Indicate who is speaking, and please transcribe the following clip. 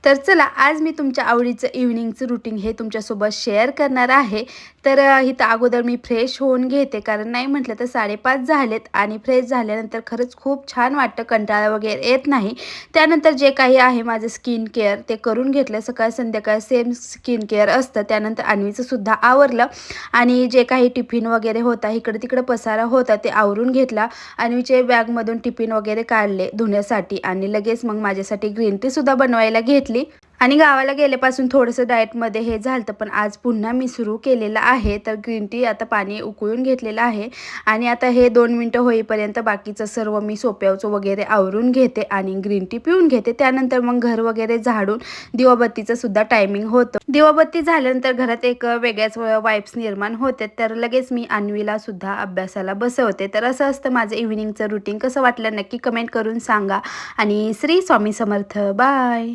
Speaker 1: तर चला आज मी तुमच्या आवडीचं इव्हनिंगचं रुटीन हे तुमच्यासोबत शेअर करणार आहे. तर इथं अगोदर मी फ्रेश होऊन घेते, कारण नाही म्हटलं तर 5:30 झालेत आणि फ्रेश झाल्यानंतर खरंच खूप छान वाटतं, कंटाळा वगैरे येत नाही. त्यानंतर जे काही आहे माझं स्किन केअर ते करून घेतलं. सकाळ संध्याकाळ सेम स्किन केअर असतं. त्यानंतर अन्वीचं सुद्धा आवरलं आणि जे काही टिफिन वगैरे होता, इकडं तिकडं पसारा होता ते आवरून घेतला. अन्वीचे बॅगमधून टिफिन वगैरे काढले धुण्यासाठी आणि लगेच मग माझ्यासाठी ग्रीन टीसुद्धा बनवायला घेतली. आणि गावाला गेल्यापासून थोडंसं डाएटमध्ये हे झालं, पण आज पुन्हा मी सुरू केलेलं आहे. तर ग्रीन टी आता पाणी उकळून घेतलेलं आहे आणि आता हे 2 मिनिटं होईपर्यंत बाकीचं सर्व मी सोप्याचं वगैरे आवरून घेते आणि ग्रीन टी पिऊन घेते. त्यानंतर मग घर वगैरे झाडून दिवाबत्तीचं सुद्धा टायमिंग होतं. दिवाबत्ती झाल्यानंतर घरात एक वेगळ्याच वाइब्स निर्माण होते. तर लगेच मी अन्वीला सुद्धा अभ्यासाला बसवते. तर असं असतं माझं इव्हिनिंगचं रुटीन. कसं वाटलं नक्की कमेंट करून सांगा आणि श्री स्वामी समर्थ. बाय.